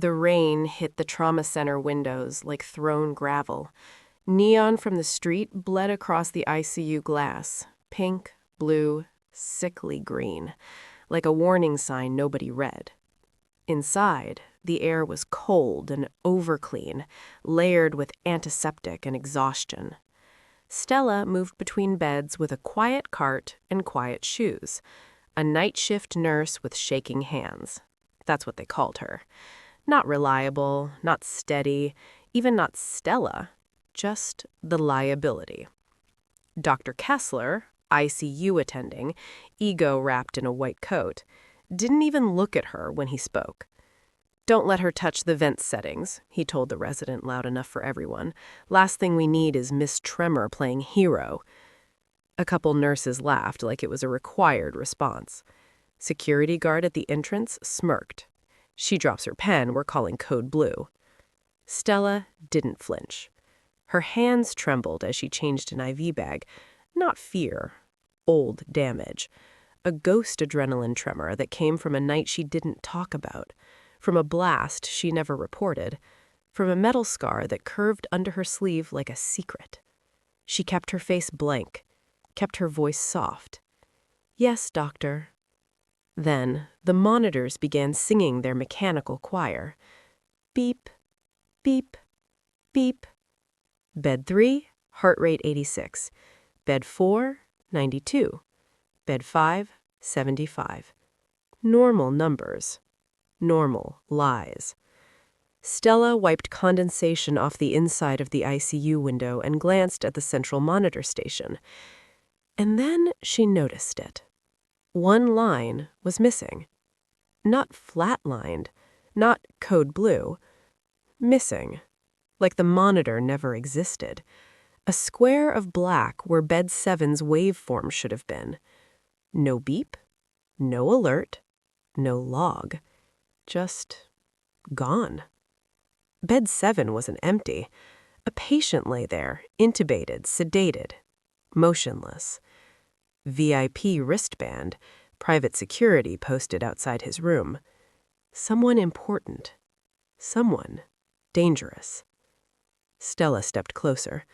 The rain hit the trauma center windows like thrown gravel. Neon from the street bled across the ICU glass, pink, blue, sickly green, like a warning sign nobody read. Inside, the air was cold and overclean, layered with antiseptic and exhaustion. Stella moved between beds with a quiet cart and quiet shoes, a night shift nurse with shaking hands. That's what they called her. Not reliable, not steady, even not Stella, just the liability. Dr. Kessler, ICU attending, ego wrapped in a white coat, didn't even look at her when he spoke. "Don't let her touch the vent settings," he told the resident loud enough for everyone. "Last thing we need is Miss Tremor playing hero." A couple nurses laughed like it was a required response. Security guard at the entrance smirked. She drops her pen, we're calling code blue. Stella didn't flinch. Her hands trembled as she changed an IV bag. Not fear, old damage. A ghost adrenaline tremor that came from a night she didn't talk about, from a blast she never reported, from a metal scar that curved under her sleeve like a secret. She kept her face blank, kept her voice soft. "Yes, doctor." Then the monitors began singing their mechanical choir. Beep, beep, beep. Bed 3, heart rate 86. Bed 4, 92. Bed 5, 75. Normal numbers. Normal lies. Stella wiped condensation off the inside of the ICU window and glanced at the central monitor station. And then she noticed it. One line was missing. Not flatlined, not code blue. Missing. Like the monitor never existed. A square of black where bed 7's waveform should have been. No beep, no alert, no log. Just gone. Bed 7 wasn't empty. A patient lay there, intubated, sedated, motionless. VIP wristband, private security posted outside his room. Someone important. Someone dangerous. Stella stepped closer.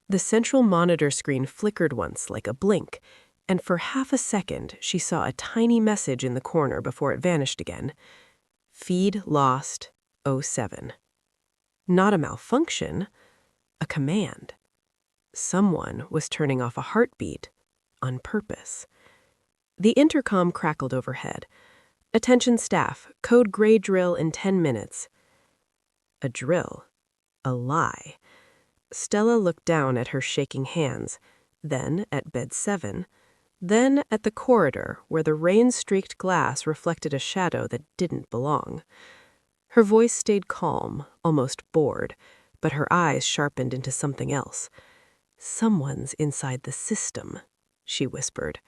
The central monitor screen flickered once like a blink, and for half a second she saw a tiny message in the corner before it vanished again. Feed lost 07. Not a malfunction, a command. Someone was turning off a heartbeat on purpose. The intercom crackled overhead. "Attention staff, code gray drill in 10 minutes. A drill. A lie. Stella looked down at her shaking hands, then at bed 7, then at the corridor where the rain-streaked glass reflected a shadow that didn't belong. Her voice stayed calm, almost bored, but her eyes sharpened into something else. "Someone's inside the system," she whispered.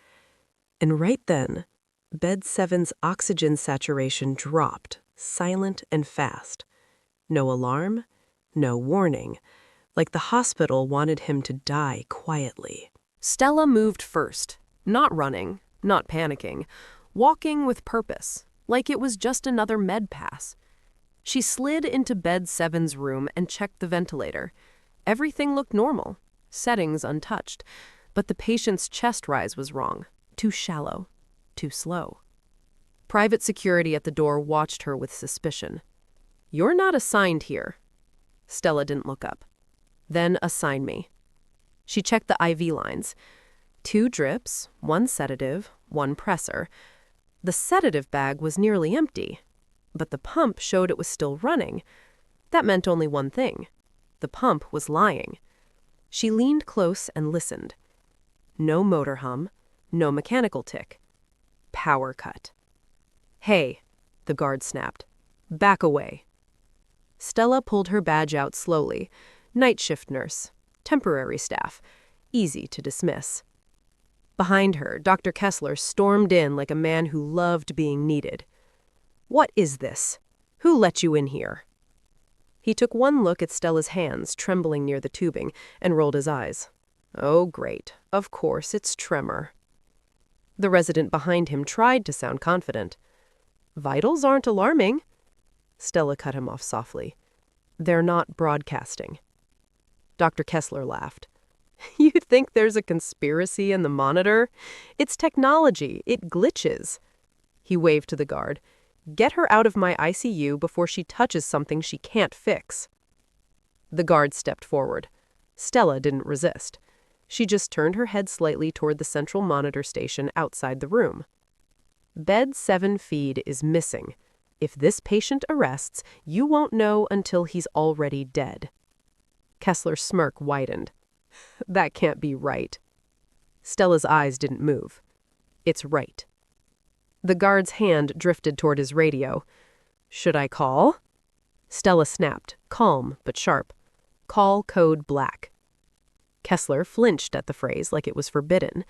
And right then, bed 7's oxygen saturation dropped, silent and fast. No alarm, no warning, like the hospital wanted him to die quietly. Stella moved first, not running, not panicking, walking with purpose, like it was just another med pass. She slid into bed 7's room and checked the ventilator. Everything looked normal, settings untouched, but the patient's chest rise was wrong, too shallow, too slow. Private security at the door watched her with suspicion. "You're not assigned here." Stella didn't look up. "Then assign me." She checked the IV lines. 2 drips, 1 sedative, 1 pressor. The sedative bag was nearly empty, but the pump showed it was still running. That meant only one thing. The pump was lying. She leaned close and listened. No motor hum, no mechanical tick. Power cut. "Hey," the guard snapped. "Back away." Stella pulled her badge out slowly. Night shift nurse. Temporary staff. Easy to dismiss. Behind her, Dr. Kessler stormed in like a man who loved being needed. "What is this? Who let you in here?" He took one look at Stella's hands trembling near the tubing and rolled his eyes. "Oh, great. Of course, it's Tremor." The resident behind him tried to sound confident. "Vitals aren't alarming." Stella cut him off softly. "They're not broadcasting." Dr. Kessler laughed. "You think there's a conspiracy in the monitor? It's technology. It glitches." He waved to the guard. "Get her out of my ICU before she touches something she can't fix." The guard stepped forward. Stella didn't resist. She just turned her head slightly toward the central monitor station outside the room. "Bed 7 feed is missing. If this patient arrests, you won't know until he's already dead." Kessler's smirk widened. "That can't be right." Stella's eyes didn't move. "It's right." The guard's hand drifted toward his radio. "Should I call?" Stella snapped, calm but sharp. "Call code black." Kessler flinched at the phrase like it was forbidden.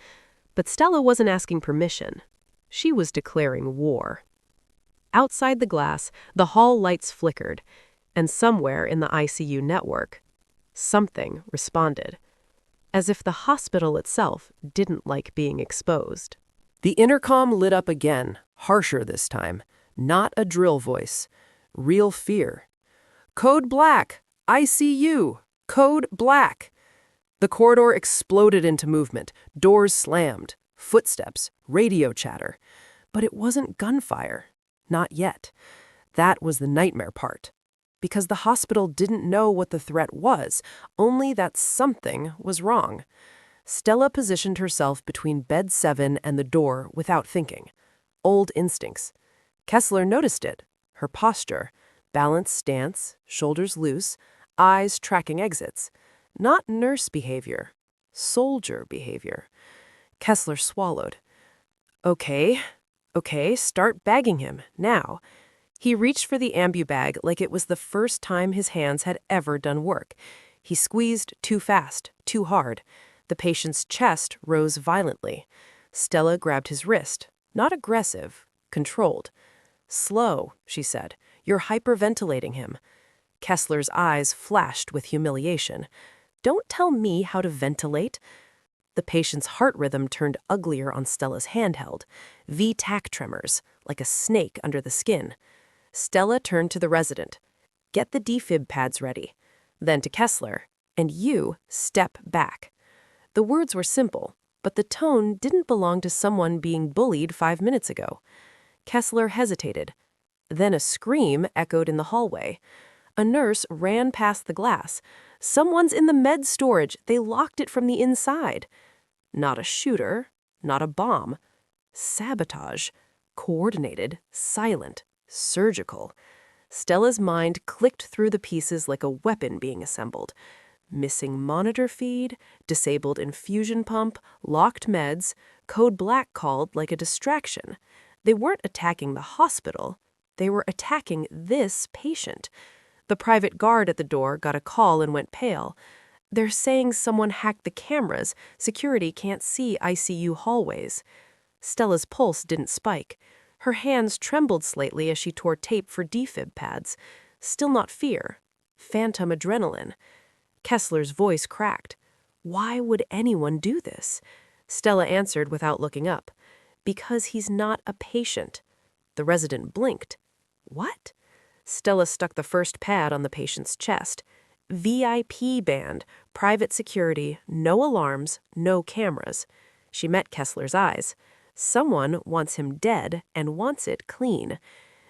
But Stella wasn't asking permission. She was declaring war. Outside the glass, the hall lights flickered, and somewhere in the ICU network, something responded, as if the hospital itself didn't like being exposed. The intercom lit up again, harsher this time. Not a drill voice. Real fear. "Code black! ICU! Code black!" The corridor exploded into movement. Doors slammed. Footsteps. Radio chatter. But it wasn't gunfire. Not yet. That was the nightmare part. Because the hospital didn't know what the threat was, only that something was wrong. Stella positioned herself between bed 7 and the door without thinking. Old instincts. Kessler noticed it. Her posture. Balanced stance, shoulders loose, eyes tracking exits. Not nurse behavior. Soldier behavior. Kessler swallowed. Okay, start bagging him, now." He reached for the ambu-bag like it was the first time his hands had ever done work. He squeezed too fast, too hard. The patient's chest rose violently. Stella grabbed his wrist. Not aggressive, controlled. "Slow," she said. "You're hyperventilating him." Kessler's eyes flashed with humiliation. "Don't tell me how to ventilate." The patient's heart rhythm turned uglier on Stella's handheld. V-tac tremors, like a snake under the skin. Stella turned to the resident. "Get the defib pads ready." Then to Kessler. "And you, step back." The words were simple, but the tone didn't belong to someone being bullied 5 minutes ago. Kessler hesitated. Then a scream echoed in the hallway. A nurse ran past the glass. "Someone's in the med storage. They locked it from the inside." Not a shooter, not a bomb. Sabotage. Coordinated, silent, surgical. Stella's mind clicked through the pieces like a weapon being assembled. Missing monitor feed, disabled infusion pump, locked meds, code black called like a distraction. They weren't attacking the hospital. They were attacking this patient. The private guard at the door got a call and went pale. "They're saying someone hacked the cameras. Security can't see ICU hallways." Stella's pulse didn't spike. Her hands trembled slightly as she tore tape for defib pads. Still not fear. Phantom adrenaline. Kessler's voice cracked. "Why would anyone do this?" Stella answered without looking up. "Because he's not a patient." The resident blinked. "What?" Stella stuck the first pad on the patient's chest. "VIP band, private security, no alarms, no cameras." She met Kessler's eyes. Someone wants him dead and wants it clean.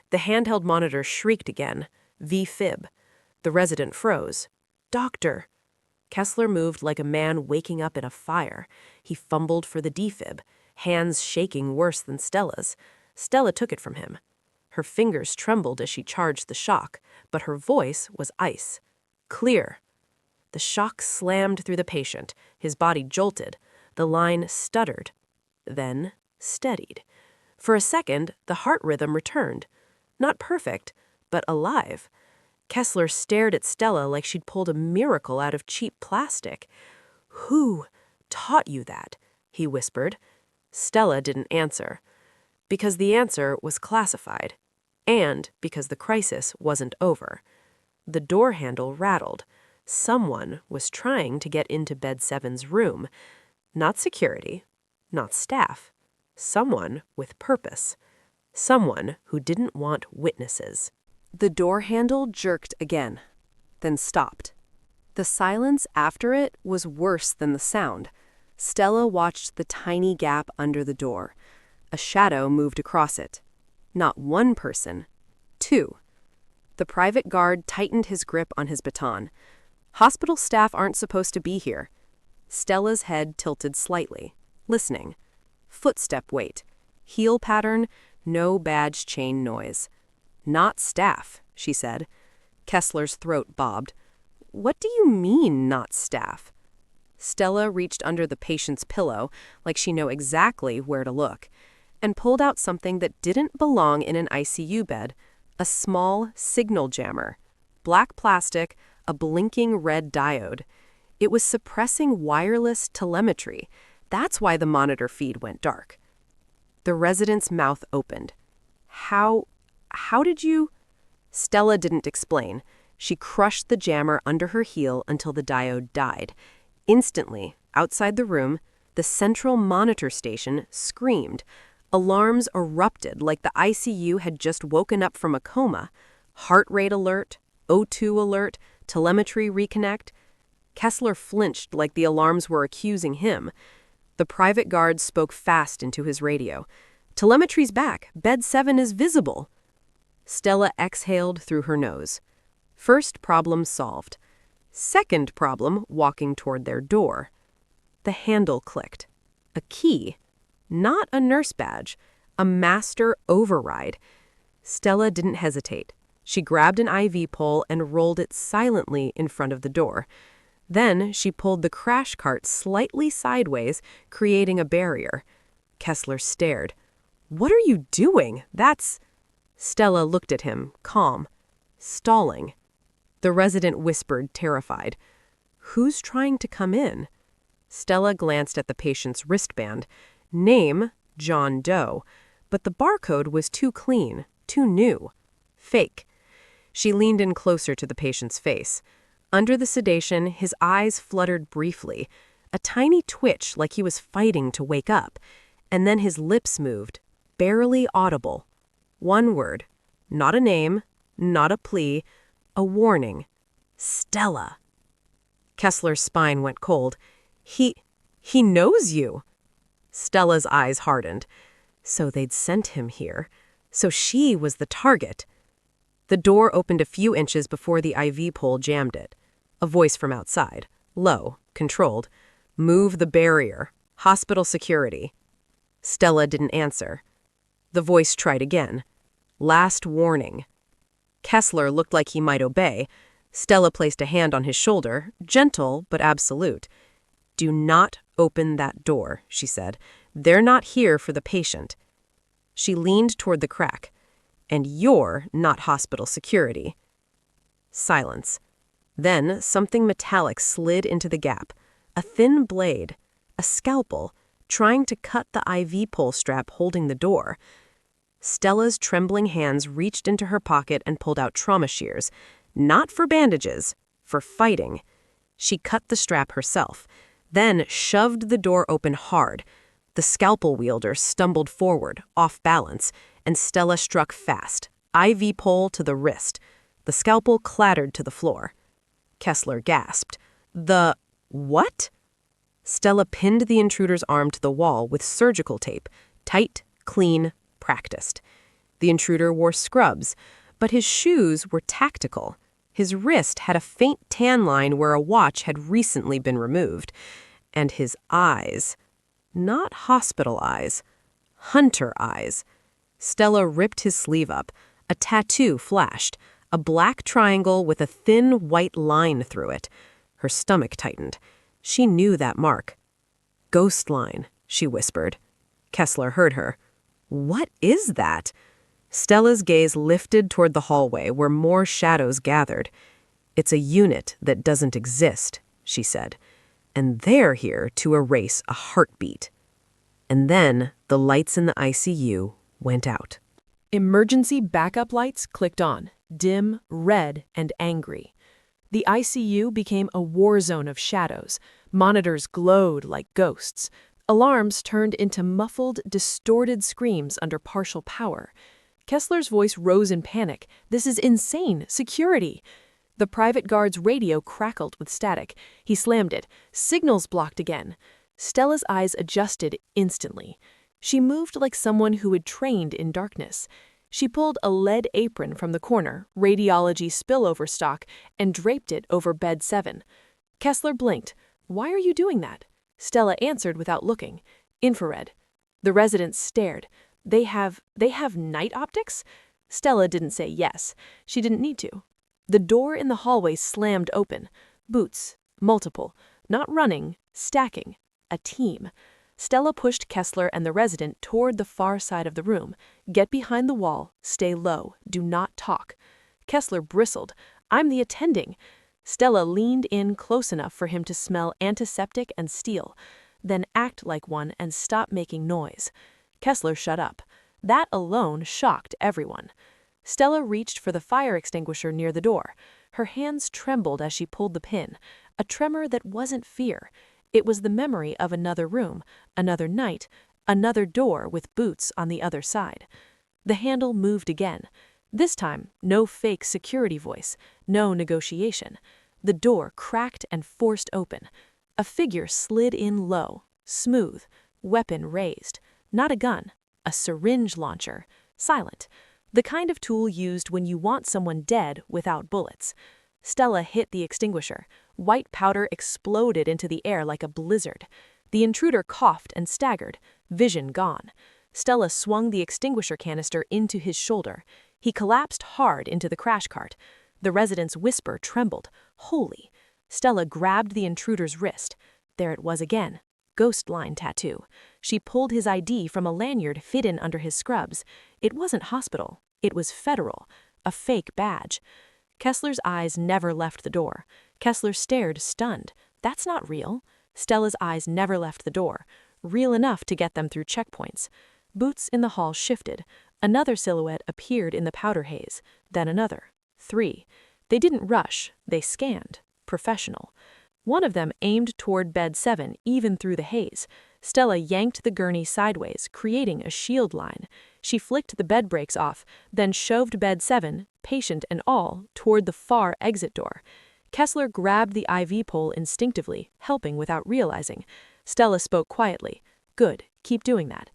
The handheld monitor shrieked again. V-fib. The resident froze. "Doctor." Kessler moved like a man waking up in a fire. He fumbled for the defib, hands shaking worse than Stella's. Stella took it from him. Her fingers trembled as she charged the shock, but her voice was ice. Clear. The shock slammed through the patient. His body jolted. The line stuttered. Then steadied. For a second, the heart rhythm returned. Not perfect, but alive. Kessler stared at Stella like she'd pulled a miracle out of cheap plastic. "Who taught you that?" he whispered. Stella didn't answer. Because the answer was classified. And because the crisis wasn't over. The door handle rattled. Someone was trying to get into bed 7's room. Not security, not staff. Someone with purpose. Someone who didn't want witnesses. The door handle jerked again, then stopped. The silence after it was worse than the sound. Stella watched the tiny gap under the door. A shadow moved across it. Not one person, two. The private guard tightened his grip on his baton. Hospital staff aren't supposed to be here. Stella's head tilted slightly, listening. Footstep weight. Heel pattern, no badge chain noise. Not staff, she said. Kessler's throat bobbed. What do you mean, not staff? Stella reached under the patient's pillow, like she knew exactly where to look, and pulled out something that didn't belong in an ICU bed, a small signal jammer. Black plastic, a blinking red diode. It was suppressing wireless telemetry. That's why the monitor feed went dark. The resident's mouth opened. How did you? Stella didn't explain. She crushed the jammer under her heel until the diode died. Instantly, outside the room, the central monitor station screamed. Alarms erupted like the ICU had just woken up from a coma. Heart rate alert, O2 alert, telemetry reconnect. Kessler flinched like the alarms were accusing him. The private guard spoke fast into his radio. Telemetry's back. Bed 7 is visible. Stella exhaled through her nose. First problem solved. Second problem walking toward their door. The handle clicked. A key. Not a nurse badge. A master override. Stella didn't hesitate. She grabbed an IV pole and rolled it silently in front of the door. Then she pulled the crash cart slightly sideways, creating a barrier. Kessler stared. What are you doing? That's... Stella looked at him, calm. Stalling. The resident whispered, terrified. Who's trying to come in? Stella glanced at the patient's wristband. Name, John Doe. But the barcode was too clean, too new. Fake. She leaned in closer to the patient's face. Under the sedation, his eyes fluttered briefly, a tiny twitch like he was fighting to wake up, and then his lips moved, barely audible. One word. Not a name, not a plea, a warning. Stella. Kessler's spine went cold. He knows you. Stella's eyes hardened. So they'd sent him here. So she was the target. The door opened a few inches before the IV pole jammed it. A voice from outside, low, controlled. Move the barrier. Hospital security. Stella didn't answer. The voice tried again. Last warning. Kessler looked like he might obey. Stella placed a hand on his shoulder, gentle but absolute. Do not open that door, she said. They're not here for the patient. She leaned toward the crack. And you're not hospital security. Silence. Then something metallic slid into the gap. A thin blade. A scalpel, trying to cut the IV pole strap holding the door. Stella's trembling hands reached into her pocket and pulled out trauma shears. Not for bandages, for fighting. She cut the strap herself, then shoved the door open hard. The scalpel wielder stumbled forward, off balance, and Stella struck fast, IV pole to the wrist. The scalpel clattered to the floor. Kessler gasped. The what? Stella pinned the intruder's arm to the wall with surgical tape, tight, clean, practiced. The intruder wore scrubs, but his shoes were tactical. His wrist had a faint tan line where a watch had recently been removed. And his eyes, not hospital eyes, hunter eyes. Stella ripped his sleeve up. A tattoo flashed, a black triangle with a thin white line through it. Her stomach tightened. She knew that mark. Ghost line, she whispered. Kessler heard her. What is that? Stella's gaze lifted toward the hallway where more shadows gathered. It's a unit that doesn't exist, she said. And they're here to erase a heartbeat. And then the lights in the ICU went out. Emergency backup lights clicked on, dim, red, and angry. The ICU became a war zone of shadows. Monitors glowed like ghosts. Alarms turned into muffled, distorted screams under partial power. Kessler's voice rose in panic. "This is insane! Security!" The private guard's radio crackled with static. He slammed it. "Signals blocked again." Stella's eyes adjusted instantly. She moved like someone who had trained in darkness. She pulled a lead apron from the corner, radiology spillover stock, and draped it over bed 7. Kessler blinked. "Why are you doing that?" Stella answered without looking. "Infrared." The residents stared. They have night optics?" Stella didn't say yes. She didn't need to. The door in the hallway slammed open. Boots. Multiple. Not running. Stacking. A team. Stella pushed Kessler and the resident toward the far side of the room. "Get behind the wall. Stay low. Do not talk." Kessler bristled. "I'm the attending." Stella leaned in close enough for him to smell antiseptic and steel. "Then act like one and stop making noise." Kessler shut up. That alone shocked everyone. Stella reached for the fire extinguisher near the door. Her hands trembled as she pulled the pin, a tremor that wasn't fear. It was the memory of another room, another night, another door with Boots on the other side. The handle moved again. This time, no fake security voice, no negotiation. The door cracked and forced open. A figure slid in low, smooth, weapon raised. Not a gun, a syringe launcher, silent. The kind of tool used when you want someone dead without bullets. Stella hit the extinguisher. White powder exploded into the air like a blizzard. The intruder coughed and staggered, vision gone. Stella swung the extinguisher canister into his shoulder. He collapsed hard into the crash cart. The resident's whisper trembled. "Holy!" Stella grabbed the intruder's wrist. There it was again. Ghost line tattoo. She pulled his ID from a lanyard hidden under his scrubs. It wasn't hospital. It was federal. A fake badge. Kessler's eyes never left the door. Kessler stared, stunned. That's not real. Stella's eyes never left the door. Real enough to get them through checkpoints. Boots in the hall shifted. Another silhouette appeared in the powder haze. Then another. 3. They didn't rush. They scanned. Professional. One of them aimed toward bed 7, even through the haze. Stella yanked the gurney sideways, creating a shield line. She flicked the bed brakes off, then shoved bed 7, patient and all, toward the far exit door. Kessler grabbed the IV pole instinctively, helping without realizing. Stella spoke quietly. "Good, keep doing that."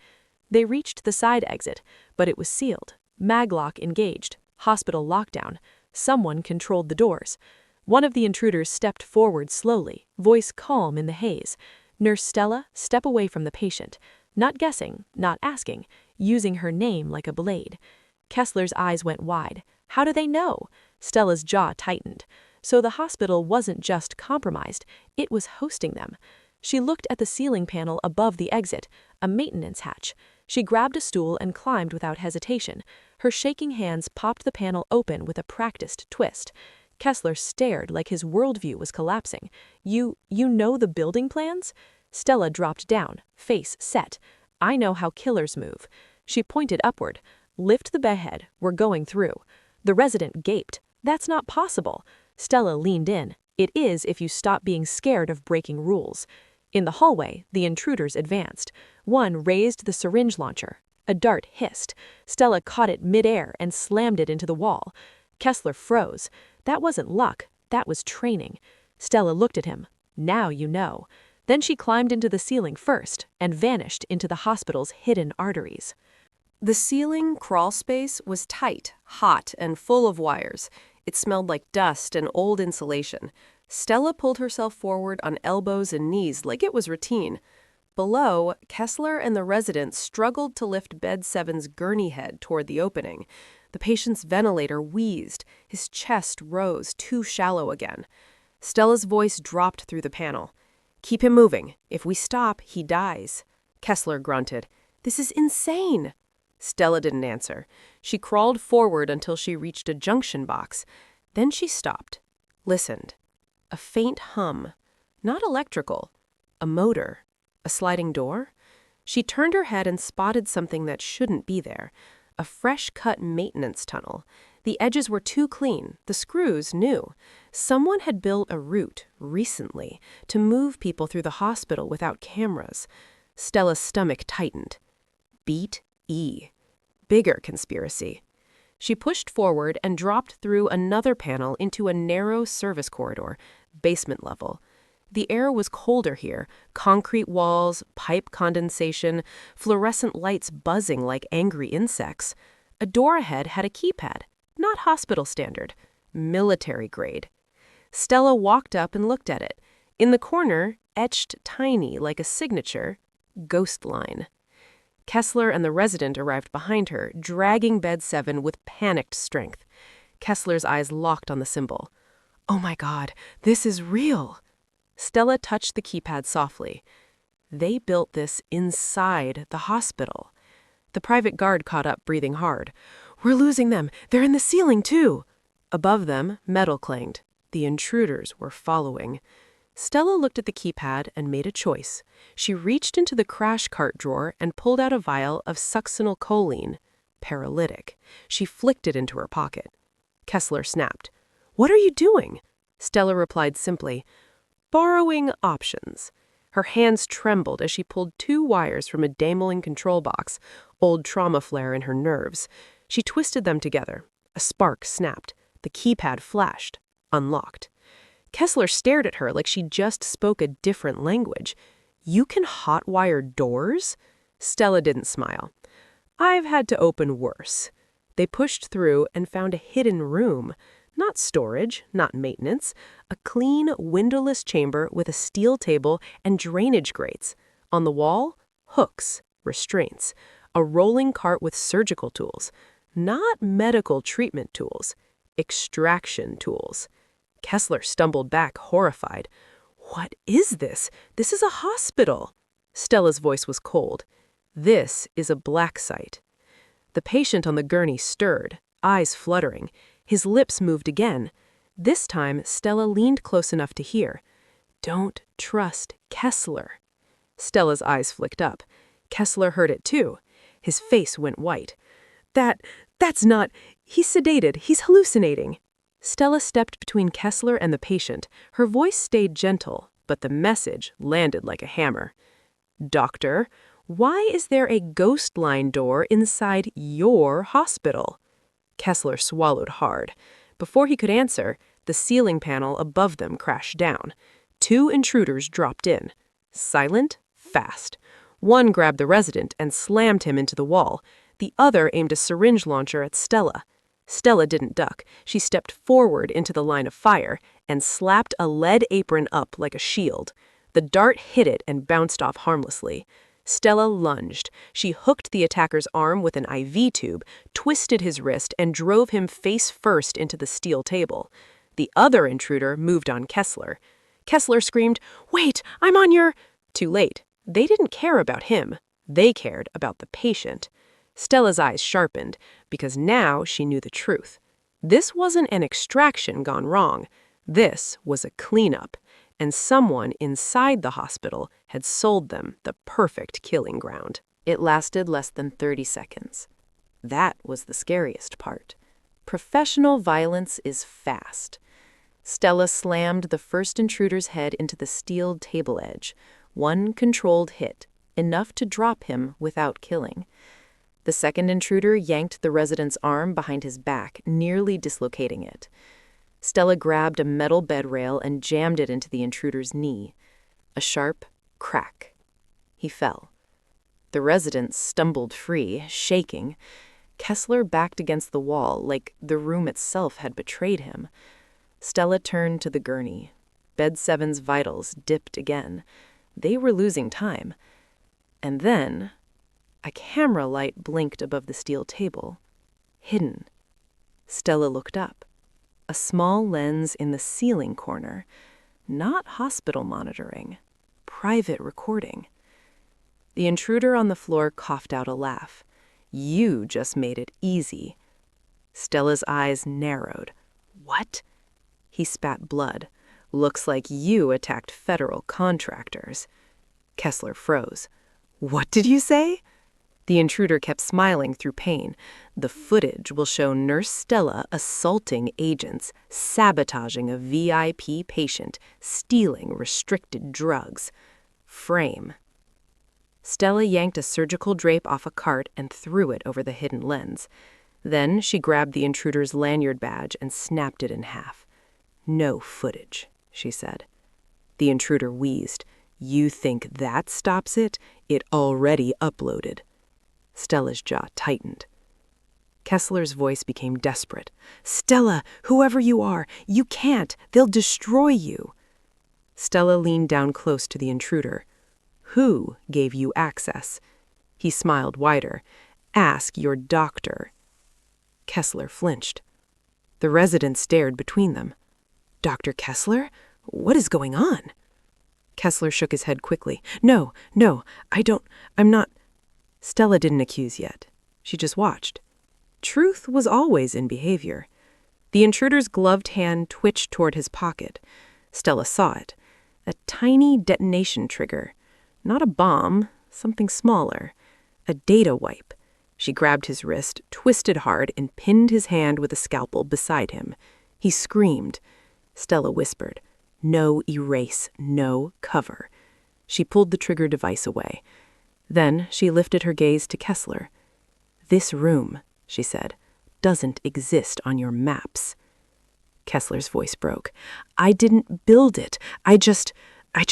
They reached the side exit, but it was sealed. Maglock engaged. Hospital lockdown. Someone controlled the doors. One of the intruders stepped forward slowly, voice calm in the haze. "Nurse Stella, step away from the patient." Not guessing, not asking, using her name like a blade. Kessler's eyes went wide. How do they know? Stella's jaw tightened. So the hospital wasn't just compromised, it was hosting them. She looked at the ceiling panel above the exit, a maintenance hatch. She grabbed a stool and climbed without hesitation. Her shaking hands popped the panel open with a practiced twist. Kessler stared like his worldview was collapsing. You know the building plans?" Stella dropped down, face set. "I know how killers move." She pointed upward. "Lift the bedhead, we're going through." The resident gaped. "That's not possible." Stella leaned in. "It is if you stop being scared of breaking rules." In the hallway, the intruders advanced. One raised the syringe launcher. A dart hissed. Stella caught it midair and slammed it into the wall. Kessler froze. That wasn't luck, that was training. Stella looked at him. "Now you know." Then she climbed into the ceiling first and vanished into the hospital's hidden arteries. The ceiling crawl space was tight, hot, and full of wires. It smelled like dust and old insulation. Stella pulled herself forward on elbows and knees like it was routine. Below, Kessler and the resident struggled to lift bed 7's gurney head toward the opening. The patient's ventilator wheezed. His chest rose, too shallow again. Stella's voice dropped through the panel. "Keep him moving. If we stop, he dies." Kessler grunted. "This is insane." Stella didn't answer. She crawled forward until she reached a junction box. Then she stopped. Listened. A faint hum. Not electrical. A motor. A sliding door? She turned her head and spotted something that shouldn't be there. A fresh-cut maintenance tunnel. The edges were too clean, the screws new. Someone had built a route, recently, to move people through the hospital without cameras. Stella's stomach tightened. Beat E. Bigger conspiracy. She pushed forward and dropped through another panel into a narrow service corridor, basement level. The air was colder here, concrete walls, pipe condensation, fluorescent lights buzzing like angry insects. A door ahead had a keypad, not hospital standard, military grade. Stella walked up and looked at it. In the corner, etched tiny like a signature, ghost line. Kessler and the resident arrived behind her, dragging bed 7 with panicked strength. Kessler's eyes locked on the symbol. "Oh my God, this is real!" Stella touched the keypad softly. They built this inside the hospital. The private guard caught up, breathing hard. "We're losing them. They're in the ceiling, too." Above them, metal clanged. The intruders were following. Stella looked at the keypad and made a choice. She reached into the crash cart drawer and pulled out a vial of succinyl choline, paralytic. She flicked it into her pocket. Kessler snapped. "What are you doing?" Stella replied simply, "Borrowing options." Her hands trembled as she pulled 2 wires from a dangling control box, old trauma flare in her nerves. She twisted them together. A spark snapped. The keypad flashed, unlocked. Kessler stared at her like she just spoke a different language. "You can hotwire doors?" Stella didn't smile. "I've had to open worse." They pushed through and found a hidden room. Not storage, not maintenance. A clean, windowless chamber with a steel table and drainage grates. On the wall, hooks, restraints. A rolling cart with surgical tools. Not medical treatment tools. Extraction tools. Kessler stumbled back, horrified. "What is this? This is a hospital." Stella's voice was cold. "This is a black site." The patient on the gurney stirred, eyes fluttering. His lips moved again. This time, Stella leaned close enough to hear. "Don't trust Kessler." Stella's eyes flicked up. Kessler heard it too. His face went white. That's not... He's sedated. He's hallucinating." Stella stepped between Kessler and the patient. Her voice stayed gentle, but the message landed like a hammer. "Doctor, why is there a ghost line door inside your hospital?" Kessler swallowed hard. Before he could answer, the ceiling panel above them crashed down. 2 intruders dropped in. Silent, fast. One grabbed the resident and slammed him into the wall. The other aimed a syringe launcher at Stella. Stella didn't duck. She stepped forward into the line of fire and slapped a lead apron up like a shield. The dart hit it and bounced off harmlessly. Stella lunged. She hooked the attacker's arm with an IV tube, twisted his wrist, and drove him face first into the steel table. The other intruder moved on Kessler. Kessler screamed, "Wait, I'm on your—" Too late. They didn't care about him. They cared about the patient. Stella's eyes sharpened, because now she knew the truth. This wasn't an extraction gone wrong. This was a cleanup, and someone inside the hospital had sold them the perfect killing ground. It lasted less than 30 seconds. That was the scariest part. Professional violence is fast. Stella slammed the first intruder's head into the steel table edge. One controlled hit, enough to drop him without killing. The second intruder yanked the resident's arm behind his back, nearly dislocating it. Stella grabbed a metal bed rail and jammed it into the intruder's knee. A sharp crack. He fell. The resident stumbled free, shaking. Kessler backed against the wall like the room itself had betrayed him. Stella turned to the gurney. Bed 7's vitals dipped again. They were losing time. And then a camera light blinked above the steel table. Hidden. Stella looked up. A small lens in the ceiling corner. Not hospital monitoring. Private recording. The intruder on the floor coughed out a laugh. "You just made it easy." Stella's eyes narrowed. "What?" He spat blood. "Looks like you attacked federal contractors." Kessler froze. "What did you say?" The intruder kept smiling through pain. "The footage will show Nurse Stella assaulting agents, sabotaging a VIP patient, stealing restricted drugs. Frame." Stella yanked a surgical drape off a cart and threw it over the hidden lens. Then she grabbed the intruder's lanyard badge and snapped it in half. "No footage," she said. The intruder wheezed. "You think that stops it? It already uploaded." Stella's jaw tightened. Kessler's voice became desperate. "Stella, whoever you are, you can't. They'll destroy you." Stella leaned down close to the intruder. "Who gave you access?" He smiled wider. "Ask your doctor." Kessler flinched. The resident stared between them. "Dr. Kessler? What is going on?" Kessler shook his head quickly. No, I'm not." Stella didn't accuse yet. She just watched. Truth was always in behavior. The intruder's gloved hand twitched toward his pocket. Stella saw it. A tiny detonation trigger. Not a bomb, something smaller. A data wipe. She grabbed his wrist, twisted hard, and pinned his hand with a scalpel beside him. He screamed. Stella whispered, "No erase, no cover." She pulled the trigger device away. Then she lifted her gaze to Kessler. "This room," she said, "doesn't exist on your maps." Kessler's voice broke. "I didn't build it. I just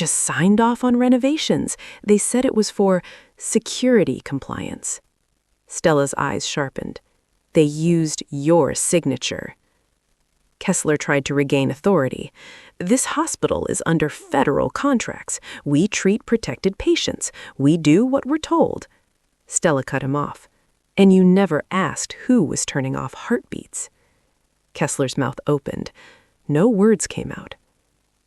signed off on renovations. They said it was for security compliance." Stella's eyes sharpened. "They used your signature." Kessler tried to regain authority. "This hospital is under federal contracts. We treat protected patients. We do what we're told." Stella cut him off. "And you never asked who was turning off heartbeats." Kessler's mouth opened. No words came out.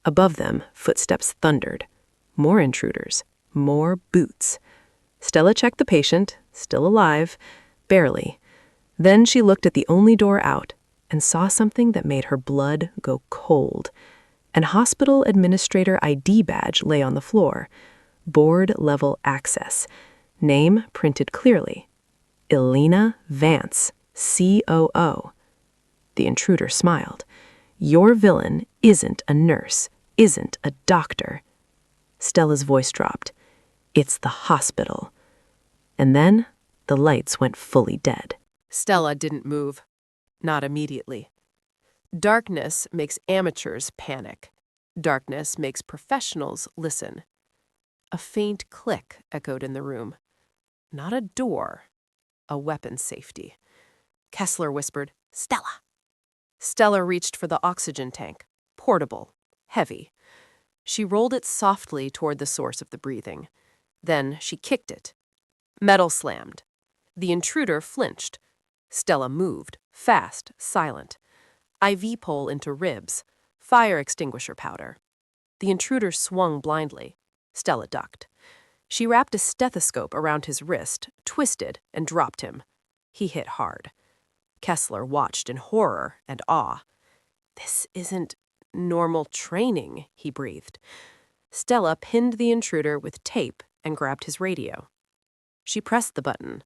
Above them, footsteps thundered. More intruders. More boots. Stella checked the patient, still alive, barely. Then she looked at the only door out and saw something that made her blood go cold. An hospital administrator ID badge lay on the floor. Board-level access. Name printed clearly. Elena Vance, COO. The intruder smiled. "Your villain isn't a nurse, isn't a doctor." Stella's voice dropped. "It's the hospital." And then the lights went fully dead. Stella didn't move. Not immediately. Darkness makes amateurs panic. Darkness makes professionals listen. A faint click echoed in the room. Not a door. A weapon safety. Kessler whispered, "Stella." Stella reached for the oxygen tank. Portable. Heavy. She rolled it softly toward the source of the breathing. Then she kicked it. Metal slammed. The intruder flinched. Stella moved, fast, silent. IV pole into ribs. Fire extinguisher powder. The intruder swung blindly. Stella ducked. She wrapped a stethoscope around his wrist, twisted, and dropped him. He hit hard. Kessler watched in horror and awe. "This isn't normal training," he breathed. Stella pinned the intruder with tape and grabbed his radio. She pressed the button.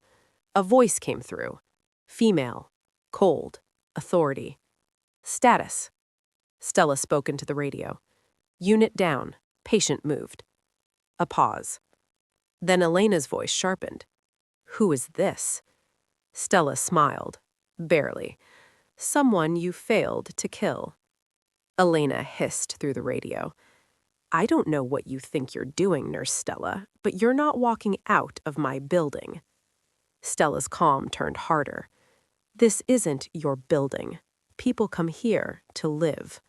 A voice came through. Female. Cold. Authority. "Status." Stella spoke into the radio. "Unit down. Patient moved." A pause. Then Elena's voice sharpened. "Who is this?" Stella smiled. Barely. "Someone you failed to kill." Elena hissed through the radio. "I don't know what you think you're doing, Nurse Stella, but you're not walking out of my building." Stella's calm turned harder. "This isn't your building. People come here to live."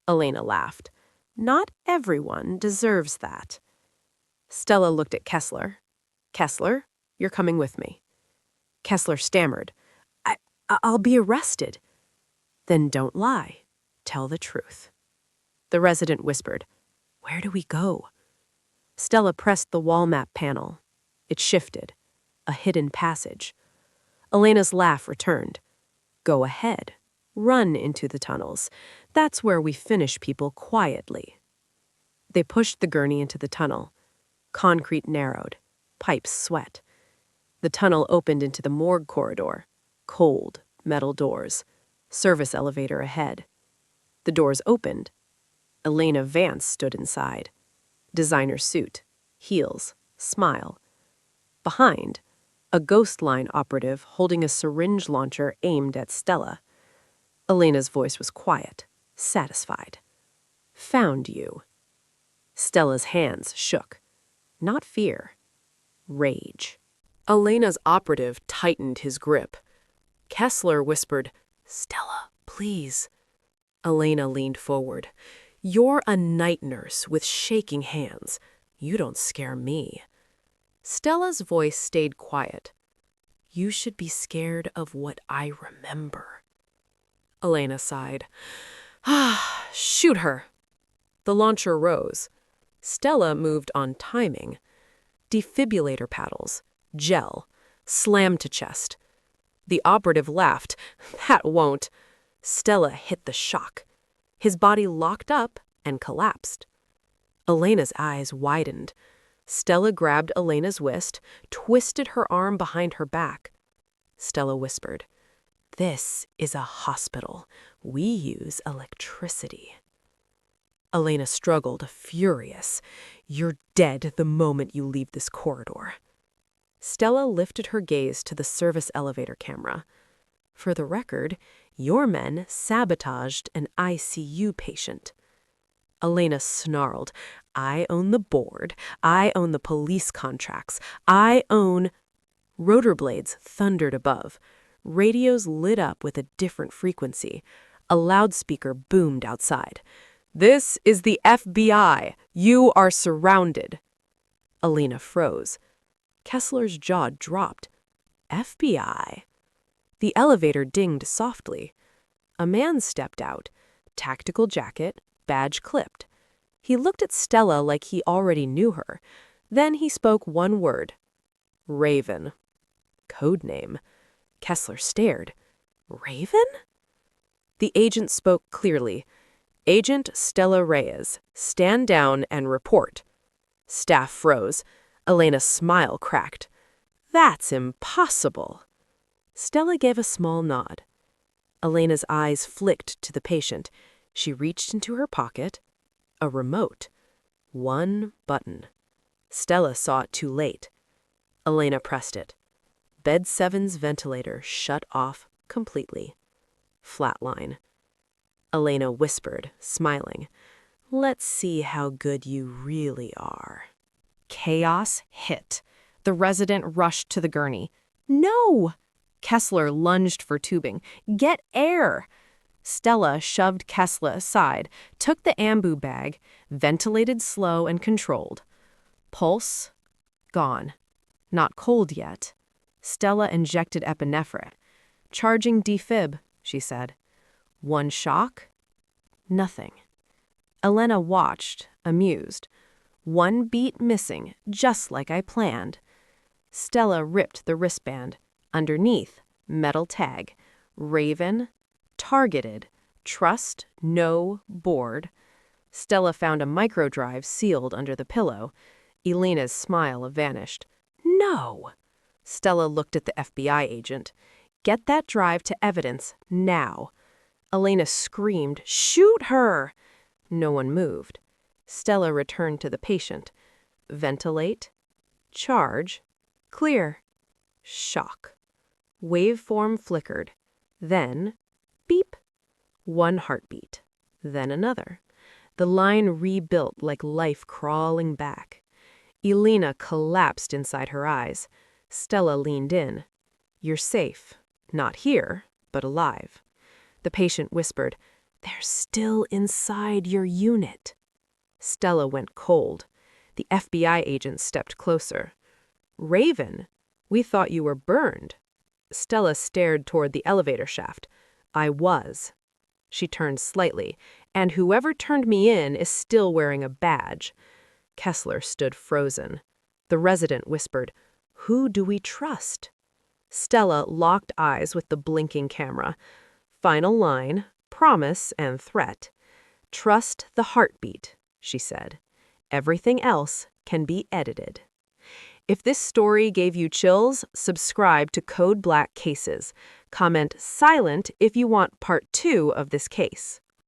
Elena laughed. "Not everyone deserves that." Stella looked at Kessler. "Kessler, you're coming with me." Kessler stammered. I'll be arrested." "Then don't lie. Tell the truth." The resident whispered, "Where do we go?" Stella pressed the wall map panel. It shifted. A hidden passage. Elena's laugh returned. "Go ahead. Run into the tunnels. That's where we finish people quietly." They pushed the gurney into the tunnel. Concrete narrowed. Pipes sweat. The tunnel opened into the morgue corridor. Cold, metal doors. Service elevator ahead. The doors opened. Elena Vance stood inside. Designer suit. Heels. Smile. Behind, a ghost line operative holding a syringe launcher aimed at Stella. Elena's voice was quiet, satisfied. Found you. Stella's hands shook. Not fear. Rage. Elena's operative tightened his grip. Kessler whispered, "Stella, please." Elena leaned forward. "You're a night nurse with shaking hands. You don't scare me." Stella's voice stayed quiet. "You should be scared of what I remember." Elena sighed. Shoot her." The launcher rose. Stella moved on timing. Defibrillator paddles. Gel. Slam to chest. The operative laughed. "That won't." Stella hit the shock. His body locked up and collapsed. Elena's eyes widened. Stella grabbed Elena's wrist, twisted her arm behind her back. Stella whispered, "This is a hospital. We use electricity." Elena struggled, furious. "You're dead the moment you leave this corridor." Stella lifted her gaze to the service elevator camera. "For the record, your men sabotaged an ICU patient." Elena snarled, "I own the board. I own the police contracts. I own—" Rotor blades thundered above. Radios lit up with a different frequency. A loudspeaker boomed outside. "This is the FBI. You are surrounded." Elena froze. Kessler's jaw dropped. FBI? The elevator dinged softly. A man stepped out, tactical jacket, badge clipped. He looked at Stella like he already knew her. Then he spoke one word. Raven. Code name. Kessler stared. Raven? The agent spoke clearly. "Agent Stella Reyes, stand down and report." Staff froze. Elena's smile cracked. "That's impossible." Stella gave a small nod. Elena's eyes flicked to the patient. She reached into her pocket. A remote. One button. Stella saw it too late. Elena pressed it. Bed 7's ventilator shut off completely. Flatline. Elena whispered, smiling, "Let's see how good you really are." Chaos hit. The resident rushed to the gurney. "No!" Kessler lunged for tubing. "Get air!" Stella shoved Kessler aside, took the ambu bag, ventilated slow and controlled. Pulse? Gone. Not cold yet. Stella injected epinephrine. "Charging defib," she said. One shock? Nothing. Elena watched, amused. One beat missing, just like I planned. Stella ripped the wristband. Underneath, metal tag. Raven. Targeted. Trust. No. Board. Stella found a microdrive sealed under the pillow. Elena's smile vanished. "No!" Stella looked at the FBI agent. "Get that drive to evidence now." Elena screamed, "Shoot her!" No one moved. Stella returned to the patient. Ventilate. Charge. Clear. Shock. Waveform flickered. Then, beep. One heartbeat. Then another. The line rebuilt like life crawling back. Elena collapsed inside her eyes. Stella leaned in. "You're safe. Not here, but alive." The patient whispered, "They're still inside your unit." Stella went cold. The FBI agent stepped closer. "Raven, we thought you were burned." Stella stared toward the elevator shaft. "I was." She turned slightly, "And whoever turned me in is still wearing a badge." Kessler stood frozen. The resident whispered, "Who do we trust?" Stella locked eyes with the blinking camera. Final line, promise and threat. "Trust the heartbeat," she said. "Everything else can be edited." If this story gave you chills, subscribe to Code Black Cases. Comment "silent" if you want part 2 of this case.